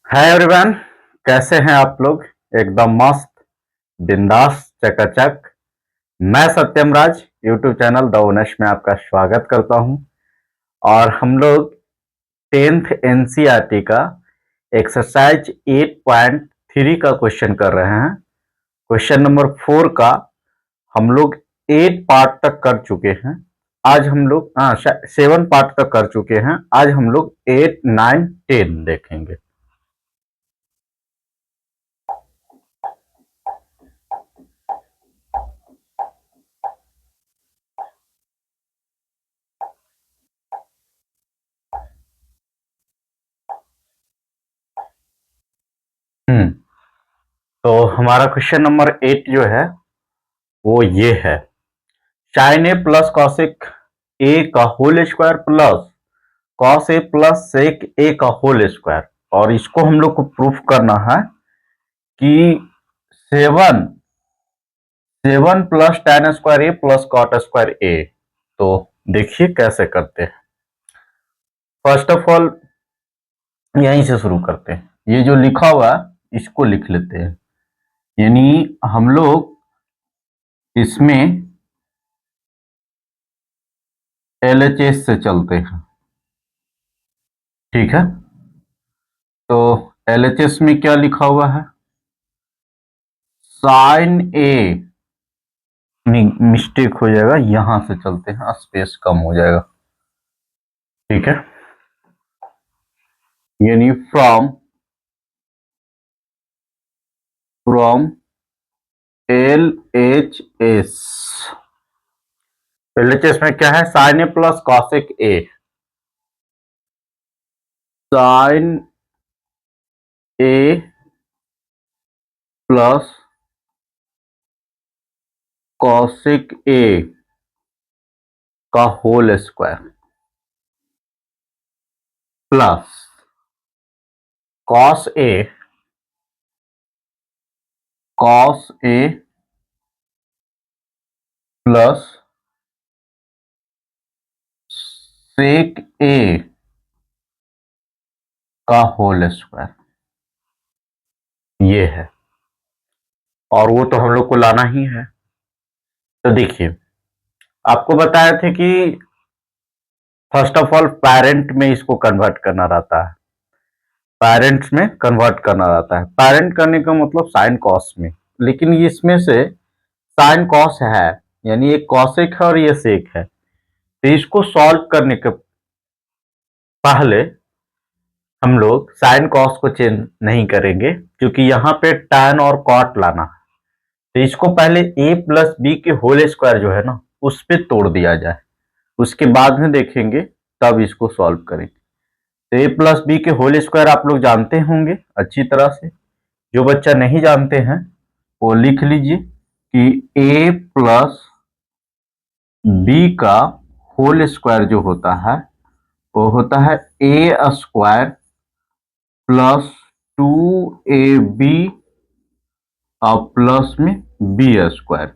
Hi everyone. कैसे हैं आप लोग? एकदम मस्त, बिंदास, चकाचक। मैं सत्यम राज यूट्यूब चैनल द ओनेश में आपका स्वागत करता हूं। और हम लोग 10th एनसीईआरटी का एक्सरसाइज 8.3 का क्वेश्चन कर रहे हैं। क्वेश्चन नंबर 4 का हम लोग 8 पार्ट तक कर चुके हैं। आज हम लोग 7 पार्ट तक कर चुके हैं। आज हम लोग 8, 9, 10 देखेंगे। हम्म तो हमारा क्वेश्चन नंबर 8 जो है वो ये है। Sine A plus cosec A का whole square plus cos A plus sec A का होल स्क्वायर। और इसको हम लोग को प्रूफ करना है कि 7 7 plus tan square A plus cot square ए। तो देखिए कैसे करते हैं। फर्स्ट ऑफ ऑल यहीं से शुरू करते हैं। ये जो लिखा हुआ है इसको लिख लेते हैं। यानी हम लोग इसमें LHS से चलते हैं। ठीक है, तो LHS में क्या लिखा हुआ है? साइन ए, मिस्टेक हो जाएगा, यहां से चलते हैं, स्पेस कम हो जाएगा। ठीक है, यानी फ्रॉम फ्रॉम LHS। LHS में क्या है? Sine A plus cosec A. Sine A plus cosec A का whole square plus cos A plus sec A का होल स्क्वायर। ये है, और वो तो हम लोग को लाना ही है। तो देखिए, आपको बताए थे कि फर्स्ट ऑफ ऑल पेरेंट में इसको कन्वर्ट करना रहता है। पेरेंट्स में कन्वर्ट करना रहता है। पेरेंट करने का मतलब साइन कॉस में, लेकिन इसमें से साइन कॉस है, यानी एक कॉसेक है और ये सेक है। तो इसको सॉल्व करने के पहले हम लोग साइन कॉस को चेंज नहीं करेंगे, क्योंकि यहाँ पे tan और कॉट लाना है। तो इसको पहले a प्लस बी के होल स्क्वायर जो है ना, उस पे तोड़ दिया जाए, उसके बाद में देखेंगे, तब इसको सॉल्व करेंगे। तो a प्लस बी के होल स्क्वायर आप लोग जानते होंगे अच्छी तरह से। जो बच्चा नहीं जानते हैं वो लिख लीजिए कि a प्लस बी का होल स्क्वायर जो होता है वो होता है a स्क्वायर प्लस 2ab और प्लस में बी स्क्वायर।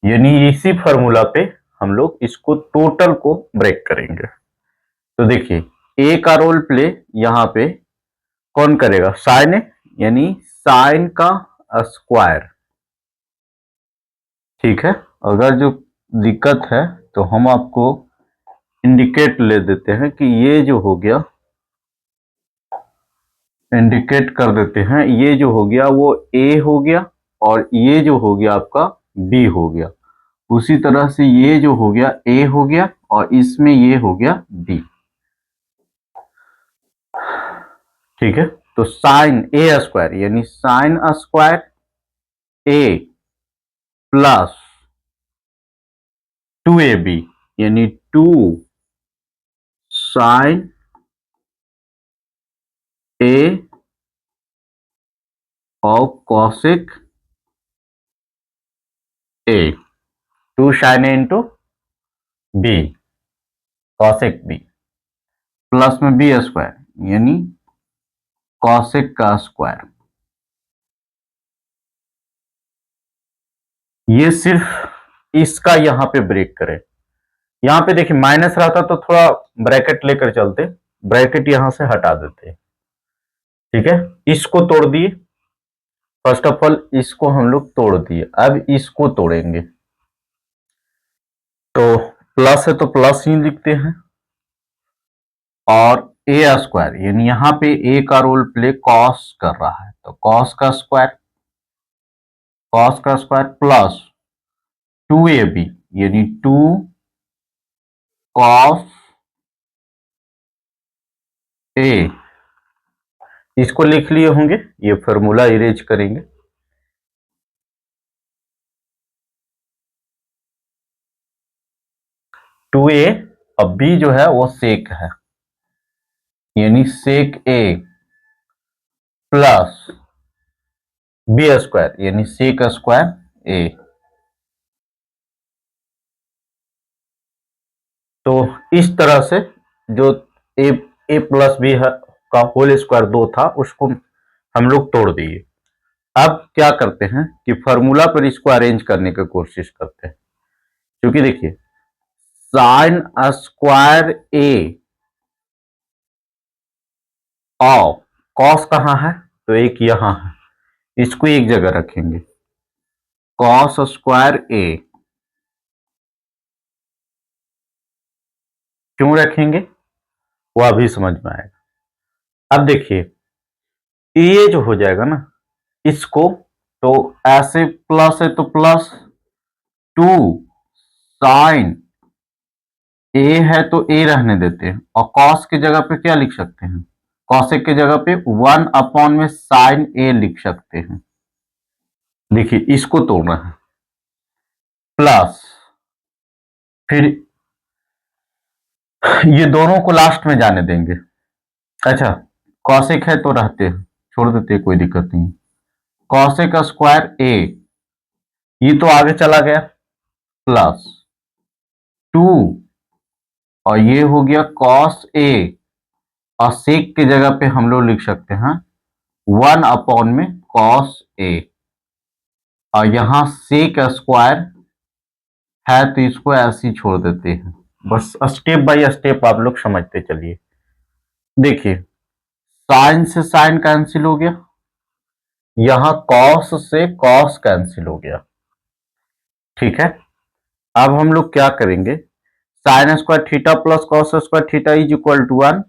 यानी इसी फॉर्मूला पे हम लोग इसको टोटल को ब्रेक करेंगे। तो देखिए, ए का रोल प्ले यहाँ पे कौन करेगा? साइन ए, यानी साइन का स्क्वायर। ठीक है, अगर जो दिक्कत है तो हम आपको इंडिकेट ले देते हैं कि ये जो हो गया, इंडिकेट कर देते हैं, ये जो हो गया वो ए हो गया, और ये जो हो गया आपका बी हो गया। उसी तरह से ये जो हो गया ए हो गया, और इसमें ये हो गया बी। ठीक है, तो साइन ए स्क्वायर यानी sine square A plus 2ab यानी 2 साइन ए और cosec A. 2 sine A into B cosec B plus में बी स्क्वायर यानी कॉसेक का स्क्वायर। ये सिर्फ इसका यहां पे ब्रेक करें। यहां पे देखिए माइनस रहता तो थोड़ा ब्रैकेट लेकर चलते, ब्रैकेट यहां से हटा देते। ठीक है, इसको तोड़ दिए। फर्स्ट ऑफ ऑल इसको हम लोग तोड़ दिए, अब इसको तोड़ेंगे। तो प्लस है तो प्लस ही लिखते हैं, और ए स्क्वायर यानी यहां पे ए का रोल प्ले कॉस कर रहा है, तो कॉस का स्क्वायर प्लस 2ab यानी 2 कॉस ए, इसको लिख लिए होंगे, ये फॉर्मूला इरेज करेंगे। टू ए, अब बी जो है वो सेक है यानी सेक ए प्लस बी स्क्वायर यानी सेक स्क्वायर ए। तो इस तरह से जो ए प्लस बी का होल स्क्वायर 2 था उसको हम लोग तोड़ दिए। अब क्या करते हैं कि फॉर्मूला पर इसको अरेंज करने की कोशिश करते हैं, क्योंकि देखिए साइन स्क्वायर ए और कॉस कहां है, तो एक यहां है, इसको एक जगह रखेंगे, कॉस स्क्वायर ए। क्यों रखेंगे वो अभी समझ में आएगा। अब देखिए ये जो हो जाएगा ना इसको, तो ऐसे प्लस है तो प्लस 2 साइन ए है तो ए रहने देते हैं, और कॉस की जगह पे क्या लिख सकते हैं, कॉसेक की जगह पे 1 अपॉन में साइन ए लिख सकते हैं। देखिए इसको तोड़ना है, प्लस फिर ये दोनों को लास्ट में जाने देंगे। अच्छा कॉसेक है तो रहते हैं, छोड़ देते हैं, कोई दिक्कत नहीं। कॉसेक स्क्वायर ए, ये तो आगे चला गया, प्लस 2 और ये हो गया कॉस ए, और सेक की जगह पे हम लोग लिख सकते हैं 1 अपॉन में कॉस ए, और यहां सेक स्क्वायर है तो इसको ऐसे ही छोड़ देते हैं। बस स्टेप बाय स्टेप आप लोग समझते चलिए। देखिए साइन से साइन कैंसिल हो गया, यहां कॉस से कॉस कैंसिल हो गया, ठीक है। अब हम लोग क्या करेंगे, sine square theta plus cos square theta is equal to 1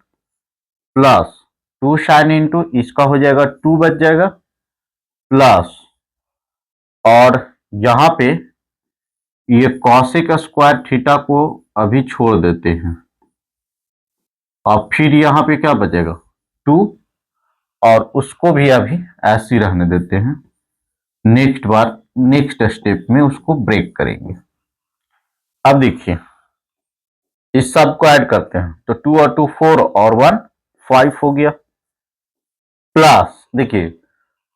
plus 2 sine into इसका हो जाएगा 2 बच जाएगा, प्लस और यहां पे ये कॉसेक स्क्वायर थीटा को अभी छोड़ देते हैं, और फिर यहां पे क्या बचेगा 2, और उसको भी अभी ऐसे ही रहने देते हैं। नेक्स्ट स्टेप में उसको ब्रेक करेंगे। अब देखिए इस सब को ऐड करते हैं, तो 2 और 2 4 और 1 5 हो गया, प्लस देखिए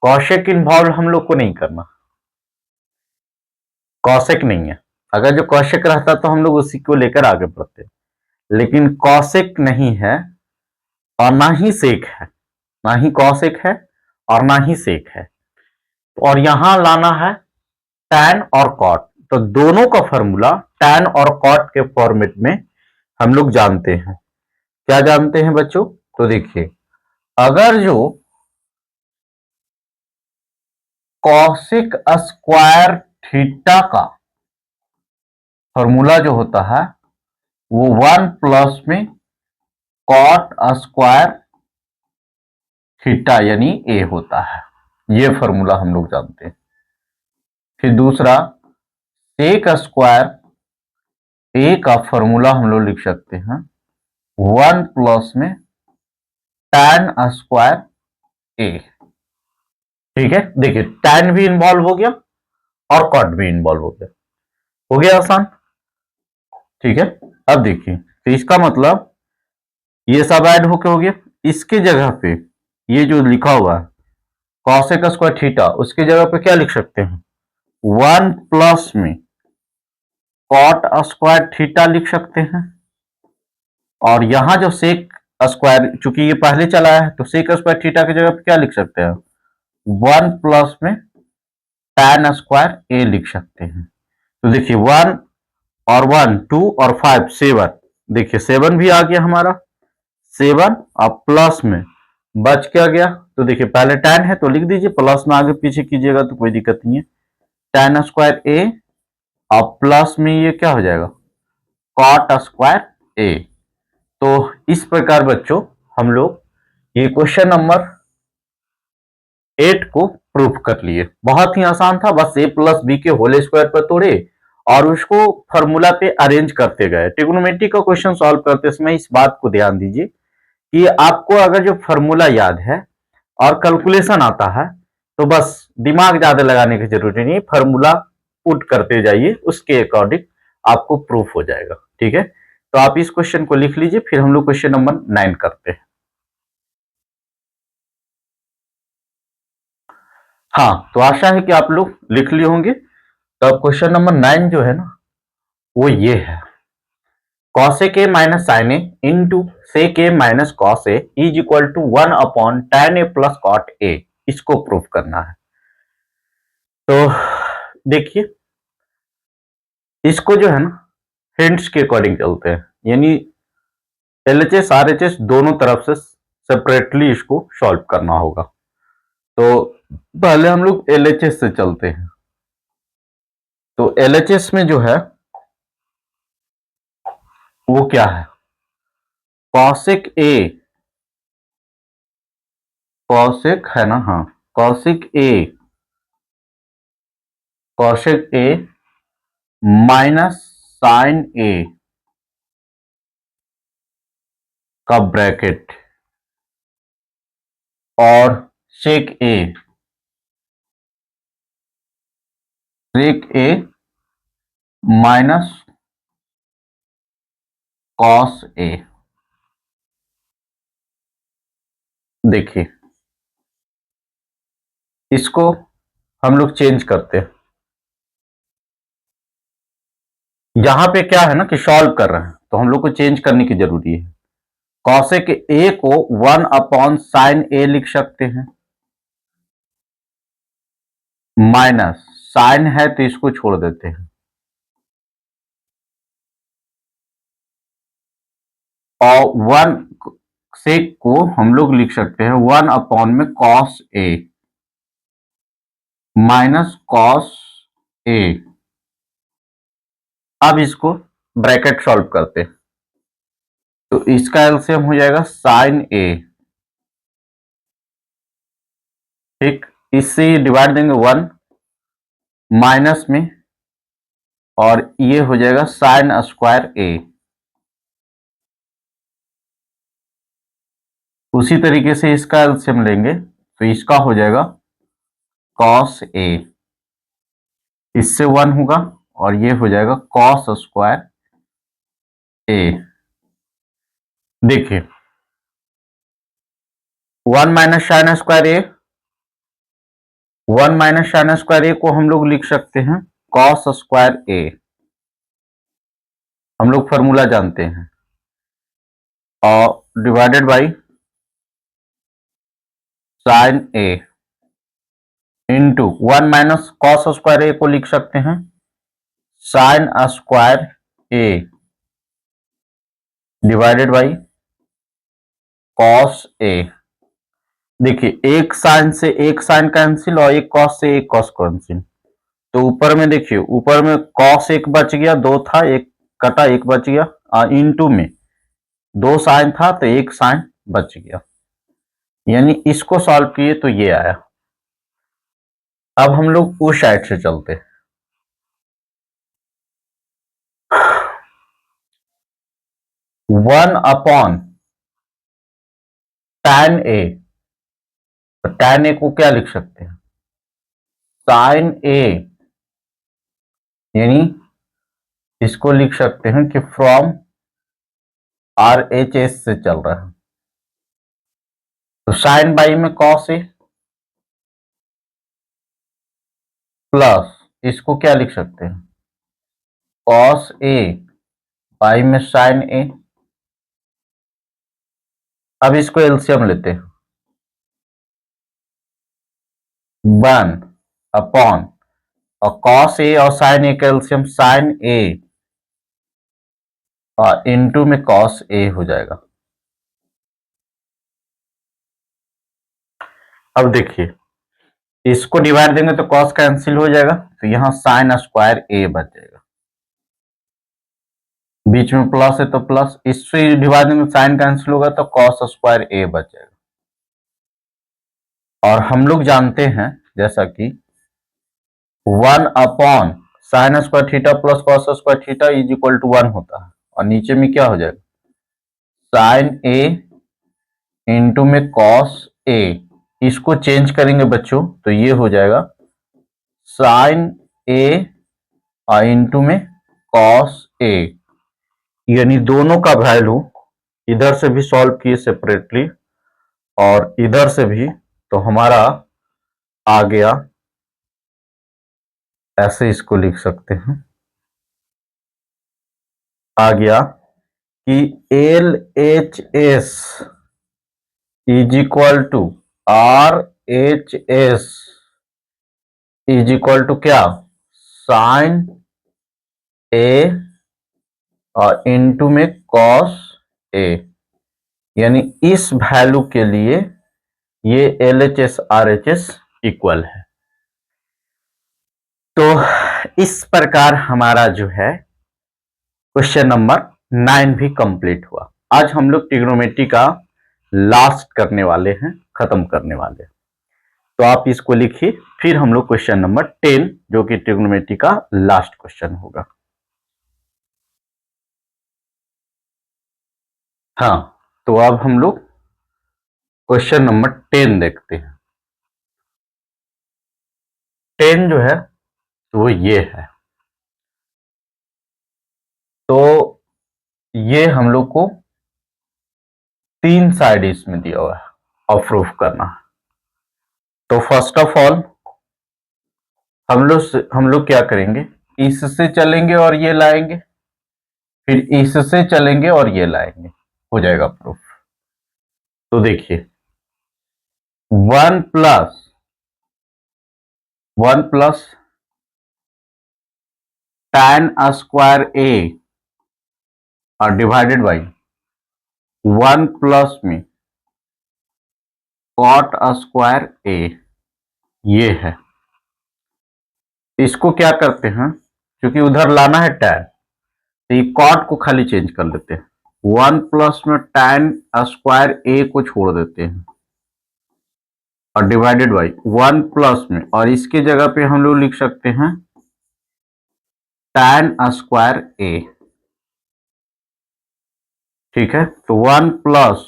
कॉसेक इन्वॉल्व हम लोग को नहीं करना, कॉसेक नहीं है। अगर जो कॉसेक रहता तो हम लोग उसी को लेकर आगे बढ़ते, लेकिन कॉसेक नहीं है और ना ही सेक है, ना ही कॉसेक है और ना ही सेक है, और यहां लाना है टैन और कॉट। तो दोनों का फॉर्मूला टैन और कॉट के फॉर्मेट में हम लोग जानते हैं। क्या जानते हैं बच्चों, तो देखिए अगर जो कॉसेक स्क्वायर थीटा का फॉर्मूला जो होता है वो 1 प्लस में कॉट स्क्वायर थीटा यानी ए होता है, ये फॉर्मूला हम लोग जानते हैं। फिर दूसरा सेक स्क्वायर ए का फॉर्मूला हम लोग लिख सकते हैं 1 प्लस में टैन स्क्वायर ए, ठीक है। देखिए टैन भी इन्वॉल्व हो गया और कॉट भी इन्वॉल्व हो गया आसान, ठीक है। अब देखिए तो इसका मतलब ये सब ऐड होके हो गया, इसके जगह पे ये जो लिखा हुआ है कॉसेक स्क्वायर थीटा, उसके जगह पे क्या लिख सकते हैं 1 प्लस में कॉट स्क्वायर थीटा लिख सकते हैं, और यहां जो सेक स्क्वायर चूंकि ये पहले चला है तो सेक स्क्वायर थीटा की जगह पे क्या लिख सकते हैं 1 प्लस में टैन स्क्वायर ए लिख सकते हैं। तो देखिए 1 और 1 2 और 5 7, देखिए 7 भी आ गया हमारा, 7 और प्लस में बच क्या गया, तो देखिए पहले tan है तो लिख दीजिए, प्लस में आगे पीछे कीजिएगा तो कोई दिक्कत नहीं है। tan स्क्वायर ए और प्लस में ये क्या हो जाएगा, cot स्क्वायर ए। तो इस प्रकार बच्चों हम लोग ये क्वेश्चन नंबर 8 को प्रूफ कर लिए। बहुत ही आसान था, बस a प्लस बी के होल स्क्वायर पर तोड़े और उसको फॉर्मूला पे अरेंज करते गए। ट्रिग्नोमेट्री का क्वेश्चन सॉल्व करते समय इस बात को ध्यान दीजिए कि आपको अगर जो फॉर्मूला याद है और कैलकुलेशन आता है तो बस दिमाग ज्यादा लगाने की जरूरत नहीं, फॉर्मूला पुट करते जाइए, उसके अकॉर्डिंग आपको प्रूफ हो जाएगा। ठीक है, तो आप इस क्वेश्चन को लिख लीजिए, फिर हम लोग क्वेश्चन नंबर 9 करते हैं। हाँ, तो आशा है कि आप लोग लिख लिए होंगे। तो अब क्वेश्चन नंबर 9 जो है ना वो ये है, cosec a minus sin a into sec a minus cos a is equal to 1 upon tan a plus cot a, इसको प्रूफ करना है। तो देखिए इसको जो है ना हिंट्स के अकॉर्डिंग चलते हैं, यानी एलएचएस आरएचएस दोनों तरफ से सेपरेटली इसको सॉल्व करना होगा। तो पहले हम लोग एलएचएस से चलते हैं। तो एलएचएस में जो है वो क्या है, कॉसेक ए, कॉसेक है ना, हाँ cosec A, cosec A minus sine A का ब्रैकेट और सेक ए, सेक ए माइनस कॉस ए। देखिए इसको हम लोग चेंज करते हैं, यहां पे क्या है ना कि सॉल्व कर रहे हैं तो हम लोग को चेंज करने की जरूरी है। कॉसेक ए को 1 अपॉन साइन ए लिख सकते हैं, माइनस साइन है तो इसको छोड़ देते हैं, और 1 सेक को हम लोग लिख सकते हैं 1 अपॉन में cos A minus cos A. अब इसको ब्रैकेट सॉल्व करते हैं, तो इसका एलसीएम हो जाएगा साइन ए, ठीक, इससे डिवाइड देंगे 1 माइनस में, और ये हो जाएगा साइन स्क्वायर ए। उसी तरीके से इसका एलसीएम लेंगे तो इसका हो जाएगा कॉस ए, इससे 1 होगा और ये हो जाएगा कॉस स्क्वायर ए। देखिए 1 minus sign square A, 1 minus sign square A को हम लोग लिख सकते हैं कॉस स्क्वायर ए, हम लोग फॉर्मूला जानते हैं, और divided by sine A into 1 minus cos square A को लिख सकते हैं sine square A divided by cos A. देखिए एक साइन से एक साइन कैंसिल और एक कॉस से एक कॉस कैंसिल, तो ऊपर में देखिए ऊपर में कॉस एक बच गया, दो था एक कटा एक बच गया, और इनटू में दो साइन था तो एक साइन बच गया, यानी इसको सॉल्व किए तो ये आया। अब हम लोग उस साइड से चलते हैं। 1 अपॉन tan ए, तो tan ए को क्या लिख सकते हैं, साइन ए, यानी इसको लिख सकते हैं कि फ्रॉम आर एच एस से चल रहा है, तो साइन बाई में कॉस ए प्लस इसको क्या लिख सकते हैं कॉस ए बाई में साइन ए। अब इसको एलसीएम लेते हैं, 1 अपॉन और कॉस ए और साइन ए का एलसीएम साइन ए और इनटू में कॉस ए हो जाएगा। अब देखिए, इसको डिवाइड देंगे तो कॉस कैंसिल हो जाएगा, तो यहां साइन स्क्वायर ए बच जाएगा, बीच में प्लस है तो प्लस, इससे डिवाइड देंगे साइन कैंसिल होगा तो कॉस स्क्वायर ए बच जाएगा। और हम लोग जानते हैं जैसा कि 1 sine square theta plus cos square theta is equal to 1 होता है, और नीचे में क्या हो जाएगा, साइन ए इंटू में कॉस ए, इसको चेंज करेंगे बच्चों तो ये हो जाएगा साइन ए इंटू में कॉस ए, यानी दोनों का वैल्यू इधर से भी सॉल्व किए सेपरेटली और इधर से भी, तो हमारा आ गया, ऐसे इसको लिख सकते हैं, आ गया कि L H S is equal to R H S is equal to क्या, साइन ए और इंटू में कॉस ए, यानी इस वैल्यू के लिए ये L H S R H S equal है। तो इस प्रकार हमारा जो है क्वेश्चन नंबर 9 भी कंप्लीट हुआ। आज हम लोग ट्रिग्नोमेट्री का लास्ट करने वाले हैं, खत्म करने वाले हैं, तो आप इसको लिखिए, फिर हम लोग क्वेश्चन नंबर 10 जो कि ट्रिग्नोमेट्री का लास्ट क्वेश्चन होगा। हाँ, तो अब हम लोग क्वेश्चन नंबर 10 देखते हैं। 10 जो है तो वो ये है, तो ये हम लोग को 3 साइड इसमें दिया हुआ है और प्रूफ करना है। तो फर्स्ट ऑफ ऑल हम लोग क्या करेंगे, इससे चलेंगे और ये लाएंगे, फिर इससे चलेंगे और ये लाएंगे, हो जाएगा प्रूफ। तो देखिए 1 प्लस tan स्क्वायर ए और डिवाइडेड बाई 1 प्लस में कॉट स्क्वायर ए, ये है। इसको क्या करते हैं, क्योंकि उधर लाना है tan, तो ये कॉट को खाली चेंज कर लेते हैं, 1 प्लस में tan स्क्वायर ए को छोड़ देते हैं और डिवाइडेड बाई 1 प्लस में, और इसके जगह पे हम लोग लिख सकते हैं tan स्क्वायर ए, ठीक है। तो 1 प्लस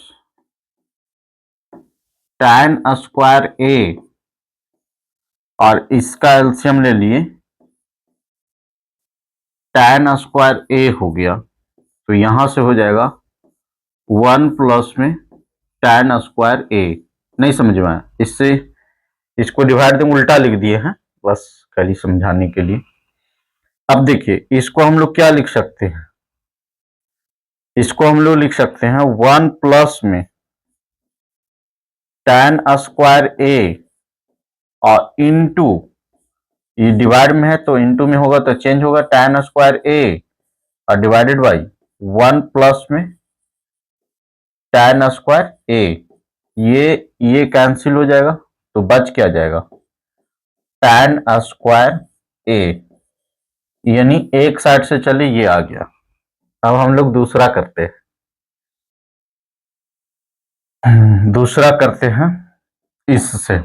tan स्क्वायर ए और इसका एलसीएम ले लिए, tan स्क्वायर ए हो गया, तो यहां से हो जाएगा 1 प्लस में tan स्क्वायर ए, नहीं समझ में आया, इससे इसको डिवाइड दें उल्टा लिख दिए हैं बस खाली समझाने के लिए। अब देखिए इसको हम लोग क्या लिख सकते हैं, इसको हम लोग लिख सकते हैं 1 प्लस में tan स्क्वायर ए और इनटू, ये डिवाइड में है तो इनटू में होगा तो चेंज होगा, tan स्क्वायर ए और डिवाइडेड बाई 1 प्लस में tan स्क्वायर ए, ये कैंसिल हो जाएगा, तो बच क्या जाएगा tan स्क्वायर ए, यानी एक साइड से चले ये आ गया। अब हम लोग दूसरा करते हैं, दूसरा करते हैं इससे।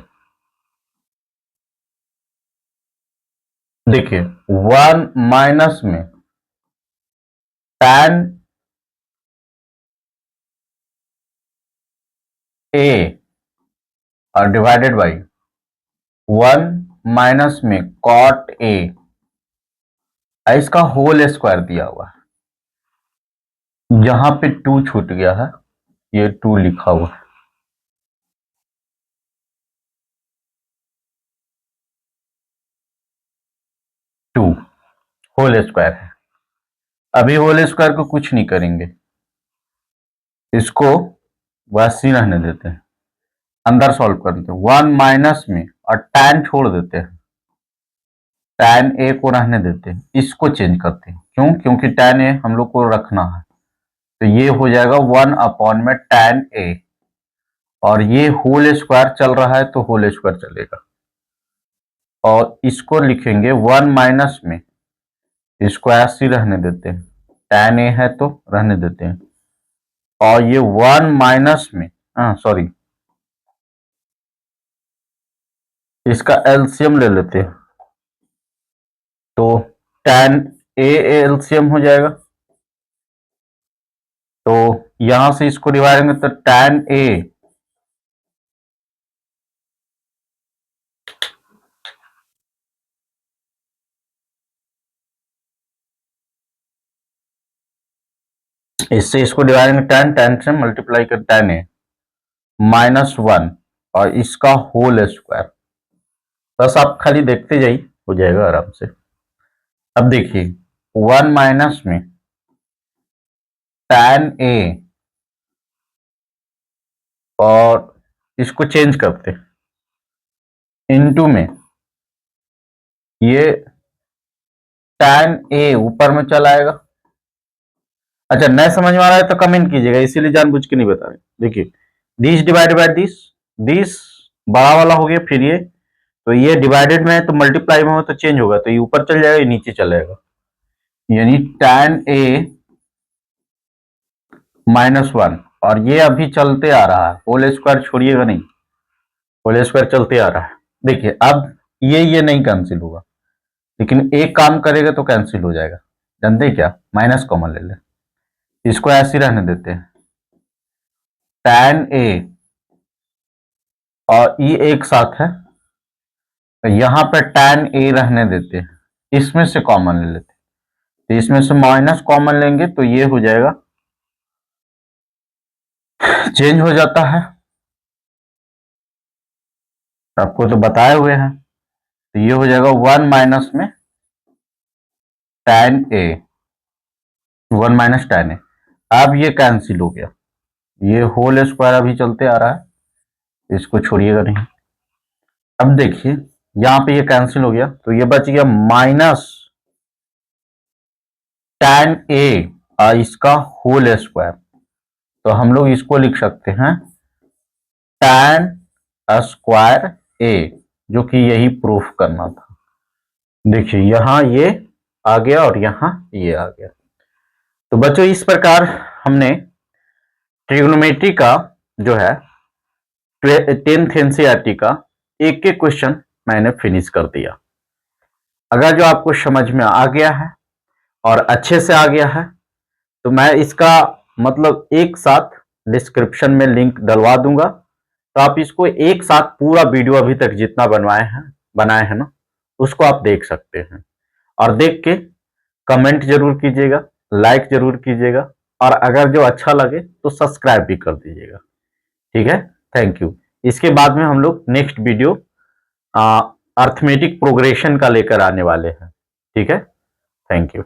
देखिए 1 माइनस में tan ए और डिवाइडेड बाई 1 माइनस में cot ए, इसका होल स्क्वायर दिया हुआ है, जहां पे 2 छूट गया है ये 2 लिखा हुआ है, टू होल स्क्वायर है। अभी होल स्क्वायर को कुछ नहीं करेंगे, इसको वैसे रहने देते हैं, अंदर सॉल्व कर देते हैं, 1 माइनस में और tan छोड़ देते हैं, tan ए को रहने देते हैं, इसको चेंज करते हैं, क्यों, क्योंकि tan ए हम लोग को रखना है, तो ये हो जाएगा 1 अपॉन में tan ए, और ये होल स्क्वायर चल रहा है तो होल स्क्वायर चलेगा, और इसको लिखेंगे 1 माइनस में, इसको ऐसे ही रहने देते हैं, tan a है तो रहने देते हैं, और ये 1 माइनस में, सॉरी, इसका एलसीएम ले लेते हैं, तो tan a एलसीएम हो जाएगा, तो यहां से इसको डिवाइड करेंगे तो tan a इससे इसको डिवाइड करेंगे, tan से मल्टीप्लाई कर tan a -1 और इसका होल स्क्वायर, बस आप खाली देखते जाइए, हो जाएगा आराम से। अब देखिए 1 माइनस में tan a, और इसको चेंज करते इनटू में, ये tan a ऊपर में चला आएगा। अच्छा, नहीं समझ में आ रहा है तो कमेंट कीजिएगा, इसीलिए जानबूझ के नहीं बता रहे। देखिए this divide by this, this बड़ा वाला हो गया, फिर ये, तो ये डिवाइडेड में है तो मल्टीप्लाई में हो तो चेंज होगा, तो ये ऊपर चल जाएगा, ये नीचे चलेगा, यानी tan a -1, और ये अभी चलते आ रहा है, होल स्क्वायर छोड़िएगा नहीं, होल स्क्वायर चलते आ रहा है। देखिए अब ये नहीं कैंसिल होगा, लेकिन एक काम करेगा तो कैंसिल हो जाएगा, जानते हैं क्या, माइनस कॉमन ले ले, इसको ऐसे ही रहने देते हैं, tan a और ये एक साथ है, तो यहां पे tan a रहने देते हैं, इसमें से कॉमन ले लेते हैं, तो इसमें से माइनस कॉमन लेंगे तो ये हो जाएगा, चेंज हो जाता है, आपको तो बताए हुए हैं, तो ये हो जाएगा 1 माइनस में tan a, 1 minus tan a। अब ये कैंसिल हो गया, ये होल स्क्वायर अभी चलते आ रहा है, इसको छोड़िएगा नहीं। अब देखिए यहां पे ये कैंसिल हो गया, तो ये बच गया माइनस tan a और इसका होल स्क्वायर, तो हम लोग इसको लिख सकते हैं tan स्क्वायर a, जो कि यही प्रूफ करना था। देखिए यहां ये आ गया और यहां ये आ गया। तो बच्चों इस प्रकार हमने ट्रिग्नोमेट्री का जो है 10th एनसीईआरटी का एक एक क्वेश्चन मैंने फिनिश कर दिया। अगर जो आपको समझ में आ गया है और अच्छे से आ गया है, तो मैं इसका मतलब एक साथ डिस्क्रिप्शन में लिंक डलवा दूंगा, तो आप इसको एक साथ पूरा वीडियो अभी तक जितना बनाए हैं ना, उसको आप देख सकते हैं, और देख के कमेंट जरूर कीजिएगा, लाइक जरूर कीजिएगा, और अगर जो अच्छा लगे तो सब्सक्राइब भी कर दीजिएगा। ठीक है, थैंक यू। इसके बाद में हम लोग नेक्स्ट वीडियो अर्थमेटिक प्रोग्रेशन का लेकर आने वाले हैं। ठीक है, थैंक यू।